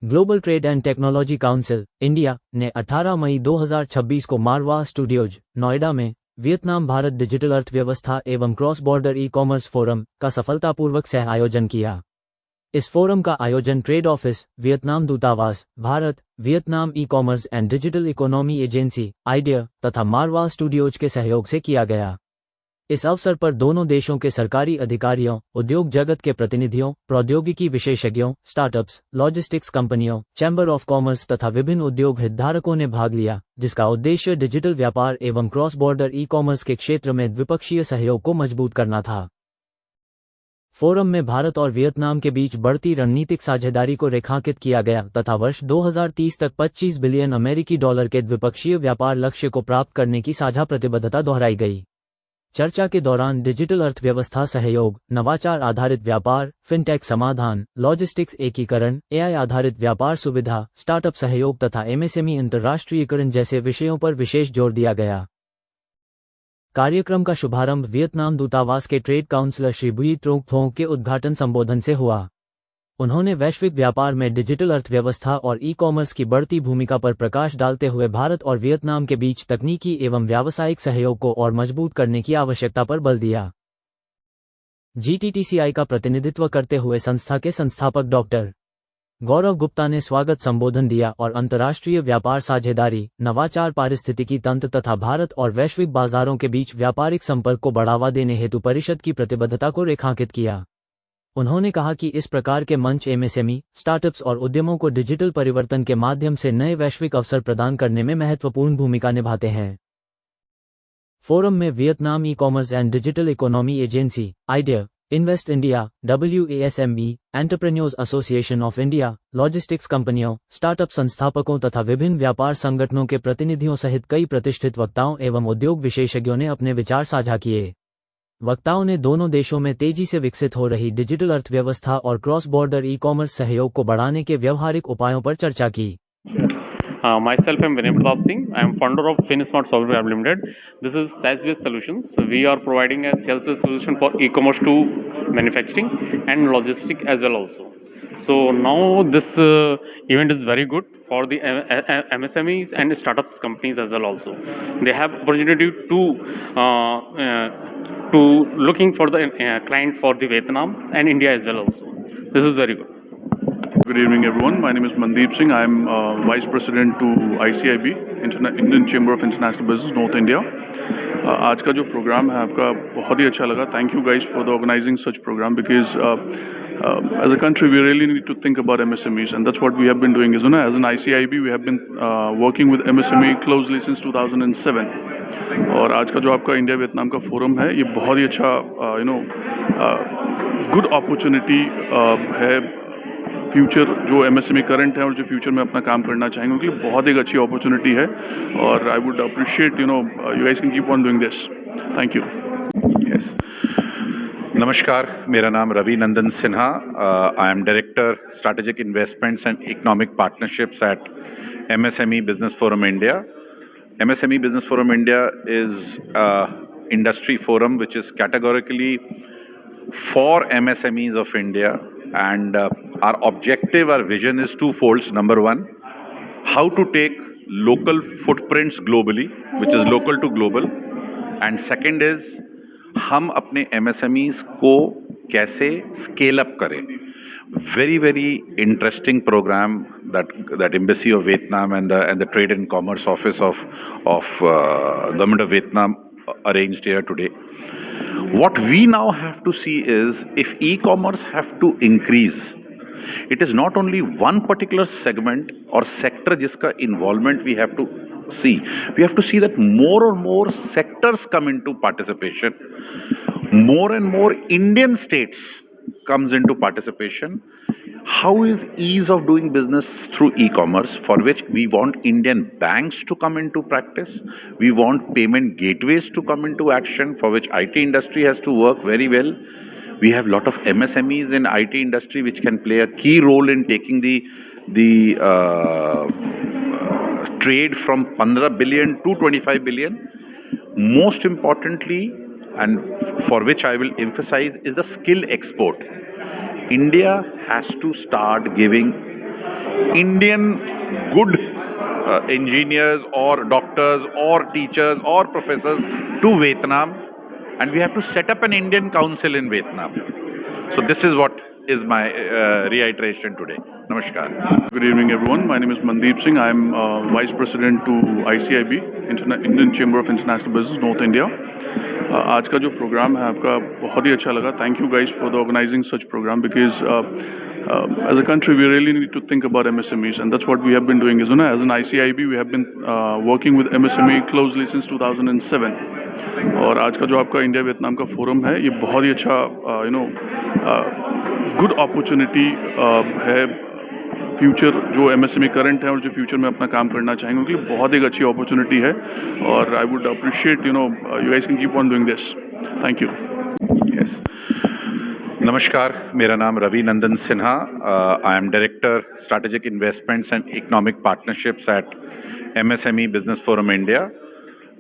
Global trade and technology council India ने 18 मई 2026 को मारवा studios Noida में वियतनाम भारत डिजिटल अर्थव्यवस्था एवं cross border e commerce forum का सफलतापूर्वक सह आयोजन किया। इस फोरम का आयोजन ट्रेड ऑफिस, वियतनाम दूतावास, Bharat, Vietnam e commerce and digital economy agency idea तथा मारवा स्टूडियोज के सहयोग से किया गया। इस अवसर पर दोनों देशों के सरकारी अधिकारियों, उद्योग जगत के प्रतिनिधियों, प्रौद्योगिकी विशेषज्ञों, स्टार्टअप्स, लॉजिस्टिक्स कंपनियों, चैम्बर ऑफ कॉमर्स तथा विभिन्न उद्योग हितधारकों ने भाग लिया, जिसका उद्देश्य डिजिटल व्यापार एवं क्रॉस बॉर्डर ई कॉमर्स के क्षेत्र में द्विपक्षीय सहयोग को मजबूत करना था। फोरम में भारत और वियतनाम के बीच बढ़ती रणनीतिक साझेदारी को रेखांकित किया गया तथा वर्ष 2030 तक $25 बिलियन के द्विपक्षीय व्यापार लक्ष्य को प्राप्त करने की साझा प्रतिबद्धता दोहराई गई। चर्चा के दौरान डिजिटल अर्थव्यवस्था सहयोग, नवाचार आधारित व्यापार, फिनटेक समाधान, लॉजिस्टिक्स एकीकरण, एआई आधारित व्यापार सुविधा, स्टार्टअप सहयोग तथा एमएसएमई अंतर्राष्ट्रीयकरण जैसे विषयों पर विशेष जोर दिया गया। कार्यक्रम का शुभारंभ वियतनाम दूतावास के ट्रेड काउंसलर श्री बुई त्रोंग थोंग के उद्घाटन संबोधन से हुआ। उन्होंने वैश्विक व्यापार में डिजिटल अर्थव्यवस्था और ई कॉमर्स की बढ़ती भूमिका पर प्रकाश डालते हुए भारत और वियतनाम के बीच तकनीकी एवं व्यावसायिक सहयोग को और मजबूत करने की आवश्यकता पर बल दिया। जीटीटीसीआई का प्रतिनिधित्व करते हुए संस्था के संस्थापक डॉक्टर गौरव गुप्ता ने स्वागत संबोधन दिया और अंतर्राष्ट्रीय व्यापार साझेदारी, नवाचार, पारिस्थितिकी तंत्र तथा भारत और वैश्विक बाजारों के बीच व्यापारिक संपर्क को बढ़ावा देने हेतु परिषद की प्रतिबद्धता को रेखांकित किया। उन्होंने कहा कि इस प्रकार के मंच एमएसएमई, स्टार्टअप्स और उद्यमों को डिजिटल परिवर्तन के माध्यम से नए वैश्विक अवसर प्रदान करने में महत्वपूर्ण भूमिका निभाते हैं। फोरम में Vietnam e commerce and digital economy agency idea, invest India, WASME, entrepreneurs association of India, logistics कंपनियों, स्टार्टअप संस्थापकों तथा विभिन्न व्यापार संगठनों के प्रतिनिधियों सहित कई प्रतिष्ठित वक्ताओं एवं उद्योग विशेषज्ञों ने अपने विचार साझा किए। वक्ताओं ने दोनों देशों में तेजी से विकसित हो रही डिजिटल अर्थव्यवस्था और क्रॉस बॉर्डर ई कॉमर्स सहयोग को बढ़ाने के व्यवहारिक उपायों पर चर्चा की। Myself, I am Vinay Pratap Singh. I am founder of FinSmart Software Private Limited. This is SaaS-based solutions. We are providing a sales-based solution for e-commerce to manufacturing and logistic as well also. So now this event is very good for the MSMEs and startups companies as well also. They have opportunity to looking for the client for the Vietnam and India as well also. This is very good. Good evening, everyone. My name is Mandeep Singh. I am Vice President to ICIB, Indian Chamber of International Business, North India. आज का जो programme है आपका बहुत ही अच्छा लगा. Thank you guys for the organizing such program because as a country we really need to think about MSMEs and that's what we have been doing. As an ICIB we have been working with MSME closely since 2007. और आज का जो आपका India Vietnam का forum है ये बहुत ही अच्छा गुड अपॉर्चुनिटी है. फ्यूचर जो एमएसएमई करंट है और जो फ्यूचर में अपना काम करना चाहेंगे उनके लिए बहुत एक अच्छी अपॉर्चुनिटी है और I would appreciate you guys can keep on doing this. Thank you. Yes, नमस्कार, मेरा नाम Ravi Nandan Sinha. I am director strategic investments and economic partnerships at MSME Business Forum India. MSME Business Forum India is an industry forum which is categorically for MSMEs of India. And our objective, our vision is twofold. Number one, how to take local footprints globally, which is local to global. And second is, हम अपने MSMEs को कैसे scale up करें. Very, very interesting program that Embassy of Vietnam and the Trade and Commerce Office of Government of Vietnam arranged here today. What we now have to see is if e-commerce have to increase, it is not only one particular segment or sector जिसका involvement we have to see. We have to see that more and more sectors come into participation. More and more Indian states comes into participation. How is ease of doing business through e-commerce, for which we want Indian banks to come into practice. We want payment gateways to come into action, for which IT industry has to work very well. We have a lot of MSMEs in IT industry which can play a key role in taking the trade from 15 billion to 25 billion. Most importantly, and for which I will emphasize, is the skill export. India has to start giving Indian good engineers or doctors or teachers or professors to Vietnam, and we have to set up an Indian council in Vietnam. So this is what is my reiteration today. Namaskar. Good evening, everyone. My name is Mandeep Singh. I'm Vice President to ICIB, Indian Chamber of International Business, North India. आज का जो programme है आपका बहुत ही अच्छा लगा. Thank you guys for the organizing such program because as a country we really need to think about MSMEs, and that's what we have been doing. As an ICIB we have been working with MSME closely since 2007. और आज का जो आपका India Vietnam का forum है ये बहुत ही अच्छा गुड अपॉर्चुनिटी है. फ्यूचर जो एमएसएमई करंट है और जो फ्यूचर में अपना काम करना चाहेंगे उनके लिए बहुत एक अच्छी अपॉर्चुनिटी है. और I would appreciate you guys can keep on doing this. Thank you. Yes. Namaskar, मेरा नाम Ravi Nandan Sinha. I am Director Strategic Investments and Economic Partnerships at MSME Business Forum India.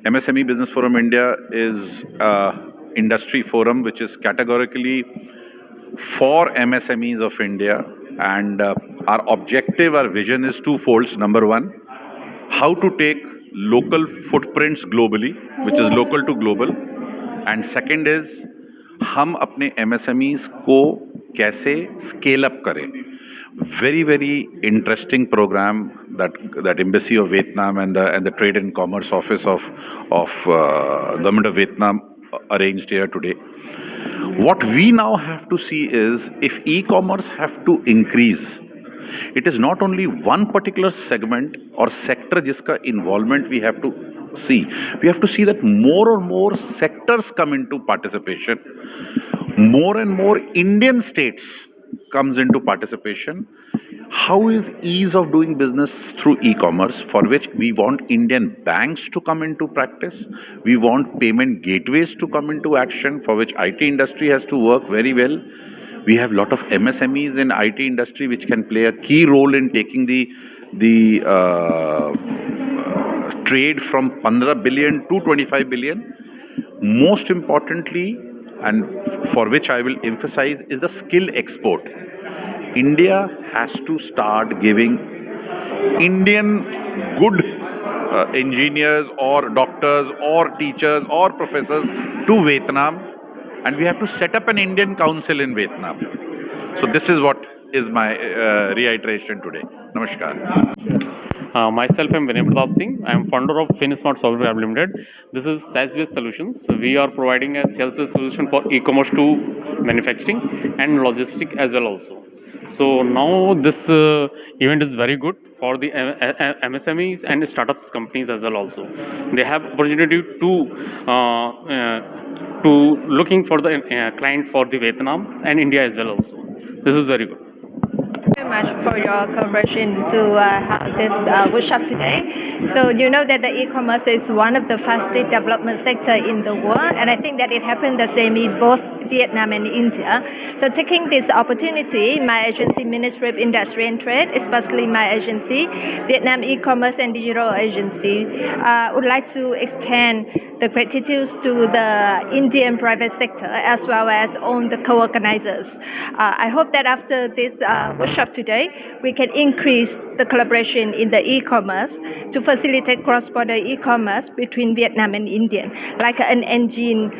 MSME Business Forum India is an industry forum which is categorically for MSMEs of India, and our objective, our vision is twofold. Number one, how to take local footprints globally, which is local to global, and second is हम अपने MSMEs को कैसे scale up करें. Very interesting program that Embassy of Vietnam and the Trade and Commerce Office of Government of Vietnam arranged here today. What we now have to see is if e-commerce have to increase, it is not only one particular segment or sector जिसका involvement we have to see. We have to see that more and more sectors come into participation. More and more Indian states comes into participation. How is ease of doing business through e-commerce, for which we want Indian banks to come into practice. We want payment gateways to come into action, for which IT industry has to work very well. We have a lot of MSMEs in IT industry which can play a key role in taking the trade from 15 billion to 25 billion. Most importantly, and for which I will emphasize, is the skill export. India has to start giving Indian good engineers or doctors or teachers or professors to Vietnam, and we have to set up an Indian council in Vietnam. So this is what is my reiteration today. Namaskar. Myself, I am Vinay Pratap Singh. I am founder of FinSmart Software Private Limited. This is SaaS-based solutions. We are providing a sales-based solution for e-commerce to manufacturing and logistic as well also. So now this event is very good for the MSMEs and startups companies as well also. They have opportunity to looking for the client for the Vietnam and India as well also. This is very good. Very much for your cooperation to have this workshop today. So you know that the e-commerce is one of the fastest development sector in the world, and I think that it happened the same in both Vietnam and India. So taking this opportunity, my agency, Ministry of Industry and Trade, especially my agency, Vietnam E-commerce and Digital Agency, would like to extend the gratitude to the Indian private sector as well as all the co-organizers. I hope that after this workshop today, we can increase the collaboration in the e-commerce to facilitate cross-border e-commerce between Vietnam and India, like an engine,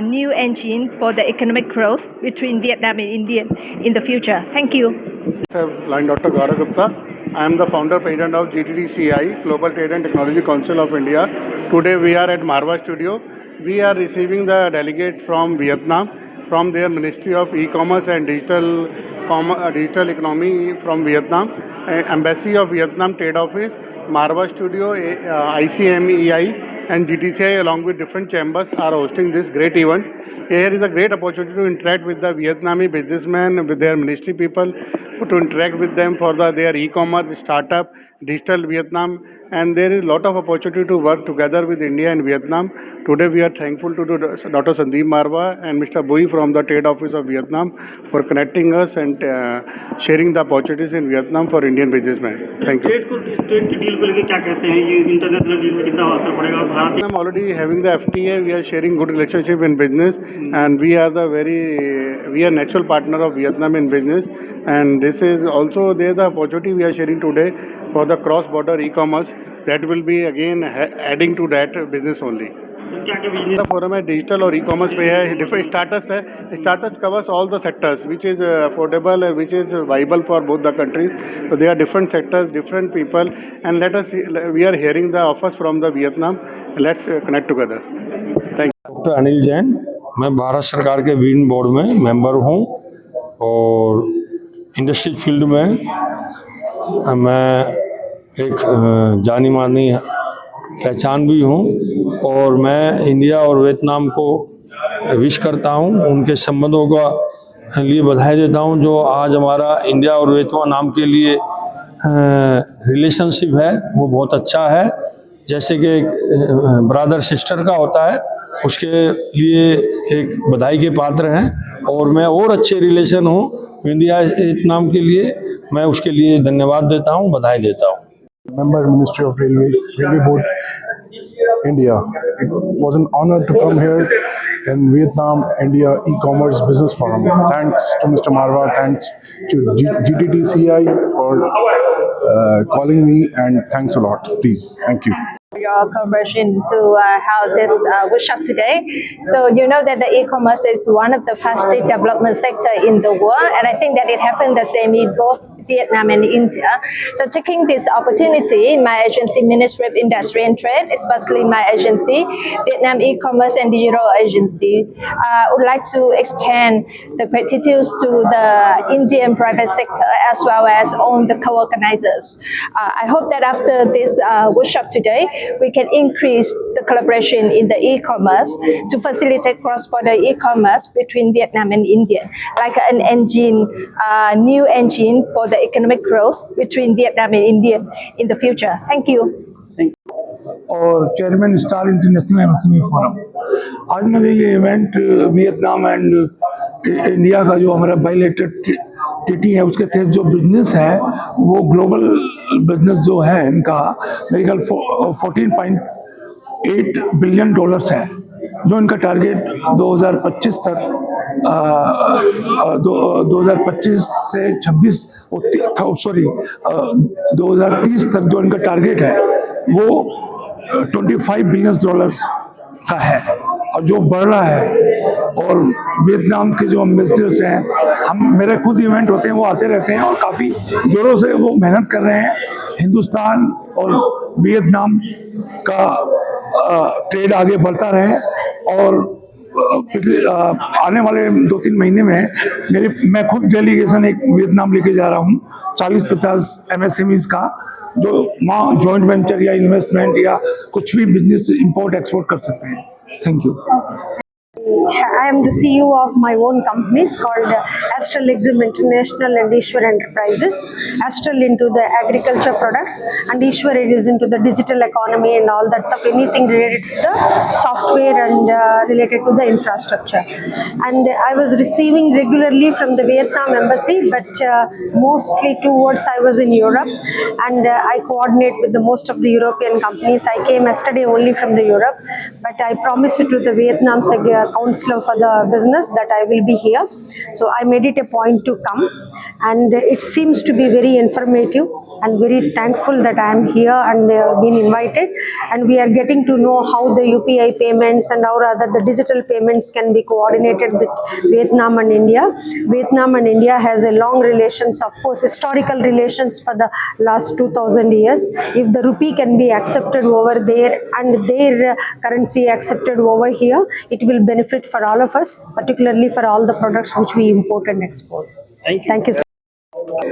new engine for the economic growth between Vietnam and India in the future. Thank you. I'm Dr. Gaurav Gupta. I am the founder president of GTDCI, Global Trade and Technology Council of India. Today we are at Marwa Studio. We are receiving the delegate from Vietnam, from their Ministry of E-commerce and Digital Economy from Vietnam, Embassy of Vietnam Trade Office, Marwa Studio, ICMEI and GTCI along with different chambers are hosting this great event. Here is a great opportunity to interact with the Vietnamese businessmen, with their ministry people, to interact with them for their e-commerce, startup, digital Vietnam, and there is a lot of opportunity to work together with India and Vietnam. Today we are thankful to Dr. Sandeep Marwa and Mr. Bui from the Trade Office of Vietnam for connecting us and sharing the opportunities in Vietnam for Indian businessmen. Thank you. State की deal को लेकर क्या कहते हैं, ये international deal में कितना असर पड़ेगा Bharat? I'm already having the FTA. We are sharing good relationship in business, and we are natural partner of Vietnam in business. And this is also there the opportunity we are sharing today for the cross-border e-commerce that will be again adding to that business only. क्या क्या business forum है digital और e-commerce पे है, different startups है. Startups covers all the sectors which is affordable and which is viable for both the countries. So there are different sectors, different people, and we are hearing the offers from the Vietnam. Let's connect together. Thank you. Doctor Anil Jain, मैं भारत सरकार के win board में member हूँ और industry field में मैं एक जानी मानी पहचान भी हूँ और मैं इंडिया और वियतनाम को विश करता हूँ, उनके संबंधों का लिए बधाई देता हूँ जो आज हमारा इंडिया और वियतनाम नाम के लिए रिलेशनशिप है वो बहुत अच्छा है। जैसे कि ब्रदर सिस्टर का होता है उसके लिए एक बधाई के पात्र हैं और मैं और अच्छे रिलेशन हूँ इंडिया वियतनाम के लिए, मैं उसके लिए धन्यवाद देता हूँ, बधाई देता हूँ। Member Ministry of Railway Board, India. It was an honor to come here in Vietnam India e-commerce business forum. Thanks to Mr. Marwa, thanks to GTTCI for calling me, and thanks a lot. Please, thank you. Your conversion to have this workshop today. So you know that the e-commerce is one of the fastest development sector in the world, and I think that it happened the same in both Vietnam and India. So taking this opportunity, my agency, Ministry of Industry and Trade, especially my agency, Vietnam E-commerce and Digital Agency, would like to extend the gratitude to the Indian private sector as well as all the co-organizers. I hope that after this workshop today, we can increase the collaboration in the e-commerce to facilitate cross-border e-commerce between Vietnam and India, like an engine, new engine for the economic growth between Vietnam and India in the future. Thank you. और chairman star international MSME forum, आज मुझे ये event Vietnam and India का जो हमारा bilateral treaty है उसके तहत जो बिजनेस है वो ग्लोबल बिजनेस जो है इनका मेरे ख्याल 14.8 बिलियन डॉलर्स है जो इनका टारगेट 2025 तक 2025 से 26 2030 तक जो इनका टारगेट है वो 25 बिलियन डॉलर्स का है और जो बढ़ रहा है। और वियतनाम के जो एम्बेसडर्स हैं, मेरे खुद इवेंट होते हैं वो आते रहते हैं और काफ़ी जोरों से वो मेहनत कर रहे हैं। हिंदुस्तान और वियतनाम का ट्रेड आगे बढ़ता रहे और आने वाले 2-3 महीने में मैं खुद डेलीगेशन एक वियतनाम लेके जा रहा हूँ 40-50 MSMEs का, जो वहाँ जॉइंट वेंचर या इन्वेस्टमेंट या कुछ भी बिजनेस इंपोर्ट एक्सपोर्ट कर सकते हैं। Thank you. I am the CEO of my own companies called Astral Exim International and Ishwar Enterprises. Astral into the agriculture products and Ishwar is into the digital economy and all that stuff, anything related to the software and related to the infrastructure. And I was receiving regularly from the Vietnam embassy, but mostly towards I was in Europe, and I coordinate with the most of the European companies. I came yesterday only from the Europe, but I promised to the Vietnam counselor for the business that I will be here. So I made it a point to come, and it seems to be very informative and very thankful that I am here and been invited, and we are getting to know how the UPI payments and how rather the digital payments can be coordinated with Vietnam and India. Vietnam and India has a long relations, of course historical relations for the last 2000 years. If the rupee can be accepted over there and their currency accepted over here, it will benefit for all of us, particularly for all the products which we import and export. Thank you.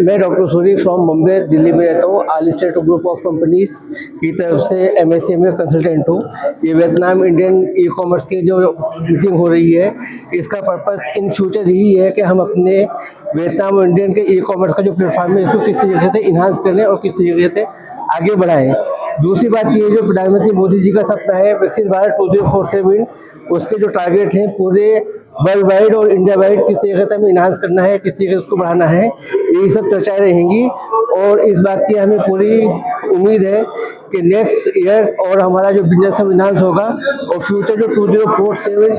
मैं doctor Suri from Mumbai Delhi में रहता हूँ। All state group of companies की तरफ से MSME consultant हूँ। ये Vietnam Indian e commerce की जो मीटिंग हो रही है, इसका पर्पस इन फ्यूचर यही है कि हम अपने वियतनाम और इंडियन के ई कॉमर्स का जो प्लेटफॉर्म है इसको किस तरीके से इन्हांस करें और किस तरीके से आगे बढ़ाएं। दूसरी बात ये जो प्रधानमंत्री मोदी जी का सपना है विकसित भारत 2047, उसके जो टारगेट हैं पूरे वर्ल्ड वाइड और इंडिया वाइड किस तरीके से हमें इन्हांस करना है, किस तरीके से उसको बढ़ाना है, यही सब चर्चाएं रहेंगी। और इस बात की हमें पूरी उम्मीद है कि नेक्स्ट ईयर और हमारा जो बिजनेस है इन्हांस होगा और फ्यूचर जो 2047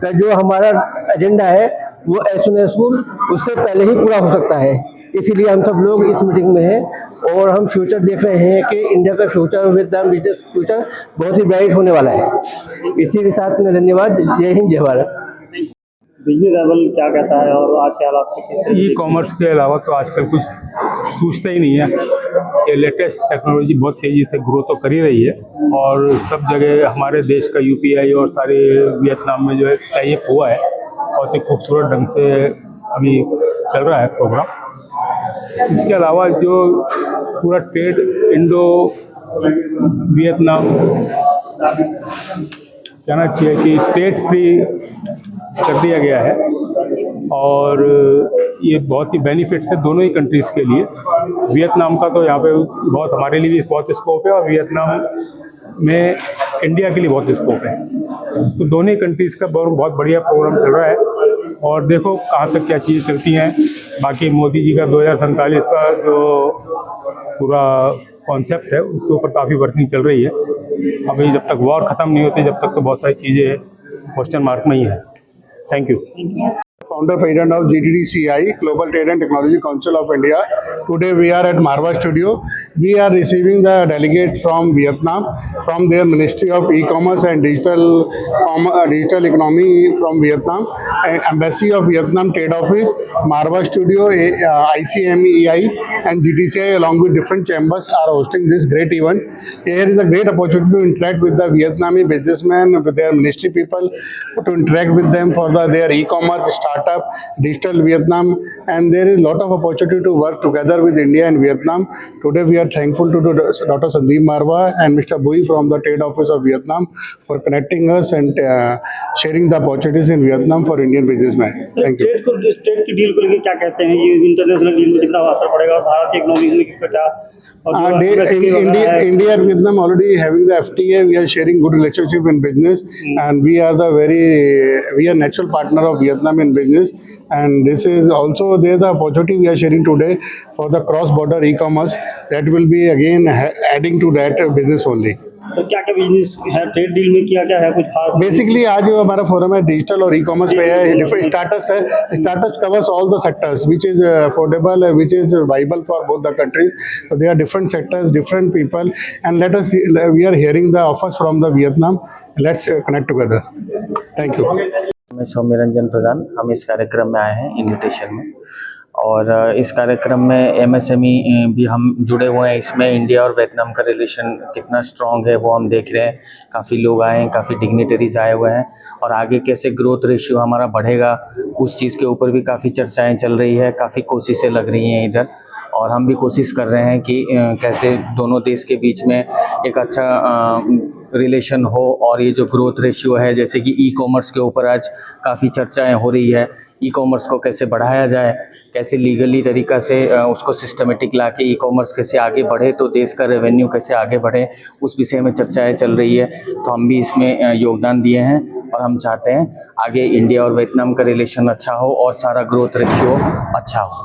का जो हमारा एजेंडा है वो एज सुन एज फुल उससे पहले ही पूरा हो सकता है। इसीलिए हम सब लोग इस मीटिंग में हैं और हम फ्यूचर देख रहे हैं कि इंडिया का फ्यूचर, वियतनाम बिजनेस फ्यूचर बहुत ही ब्राइट होने वाला है। इसी के साथ में धन्यवाद। जय हिंद, जय भारत। बिजनेस लेवल क्या कहता है और आज के हालात ई कॉमर्स के अलावा तो आजकल कुछ सूझता ही नहीं है। ये लेटेस्ट टेक्नोलॉजी बहुत तेज़ी से ग्रो तो कर ही रही है और सब जगह हमारे देश का यूपीआई और सारे वियतनाम में जो है टाइप हुआ है, बहुत ही खूबसूरत ढंग से अभी चल रहा है प्रोग्राम। इसके अलावा जो पूरा ट्रेड इंडो वियतनाम कहना चाहिए कि ट्रेड फ्री कर दिया गया है और ये बहुत ही बेनिफिट्स है दोनों ही कंट्रीज़ के लिए। वियतनाम का तो यहाँ पे बहुत हमारे लिए भी बहुत स्कोप है और वियतनाम में इंडिया के लिए बहुत स्कोप है, तो दोनों ही कंट्रीज़ का बहुत बढ़िया प्रोग्राम चल रहा है और देखो कहाँ तक क्या चीज़ें चलती हैं। बाकी मोदी जी का 2047 का जो पूरा कॉन्सेप्ट है उसके ऊपर काफ़ी वर्किंग चल रही है। अभी जब तक वॉर ख़त्म नहीं होती जब तक तो बहुत सारी चीज़ें क्वेश्चन मार्क में ही है। Thank you. Founder President of GTDCI, Global Trade and Technology Council of India. Today we are at Marwa Studio. We are receiving the delegate from Vietnam, from their Ministry of E-Commerce and Digital Economy from Vietnam, Embassy of Vietnam Trade Office, Marwa Studio, ICMEI and GTCI along with different chambers are hosting this great event. Here is a great opportunity to interact with the Vietnamese businessmen, with their ministry people, to interact with them for their e-commerce startup, digital Vietnam, and there is a lot of opportunity to work together with India and Vietnam. Today we are thankful to Dr. Sandeep Marwa and Mr. Bui from the Trade Office of Vietnam for connecting us and sharing the opportunities in Vietnam for Indian businessmen. Thank you. State की deal को लेकर क्या कहते हैं, ये international deal में कितना असर पड़ेगा और भारत की इकोनॉमी में किस प्रकार? India and Vietnam already having the FTA. We are sharing good relationship in business, and we are natural partner of Vietnam in business. And this is also there the opportunity we are sharing today for the cross-border e-commerce that will be again adding to that business only. तो क्या क्या business है trade deal में, क्या क्या है कुछ खास? बेसिकली आज जो हमारा फोरम है डिजिटल और ई-कॉमर्स पे है, डिफरेंट स्टार्टअप्स है। Startups covers all the sectors which is affordable, which is viable for both the countries. So they are different sectors, different people, and let us we are hearing the offers from the Vietnam. Let's connect together. Thank you. मैं सौम्य रंजन प्रधान, हम इस कार्यक्रम में आए हैं invitation में और इस कार्यक्रम में MSME भी हम जुड़े हुए हैं। इसमें इंडिया और वियतनाम का रिलेशन कितना स्ट्रॉन्ग है वो हम देख रहे हैं। काफ़ी लोग आए हैं, काफ़ी डिग्निटरीज आए हुए हैं और आगे कैसे ग्रोथ रेशियो हमारा बढ़ेगा उस चीज़ के ऊपर भी काफ़ी चर्चाएं चल रही है, काफ़ी कोशिशें लग रही हैं इधर और हम भी कोशिश कर रहे हैं कि कैसे दोनों देश के बीच में एक अच्छा रिलेशन हो और ये जो ग्रोथ रेशियो है, जैसे कि ई-कॉमर्स के ऊपर आज काफ़ी चर्चाएं हो रही है, ई-कॉमर्स को कैसे बढ़ाया जाए, कैसे लीगली तरीक़ा से उसको सिस्टमेटिक ला के ई-कॉमर्स कैसे आगे बढ़े तो देश का रेवेन्यू कैसे आगे बढ़े, उस विषय में चर्चाएं चल रही है। तो हम भी इसमें योगदान दिए हैं और हम चाहते हैं आगे इंडिया और वियतनाम का रिलेशन अच्छा हो और सारा ग्रोथ रेशियो अच्छा हो।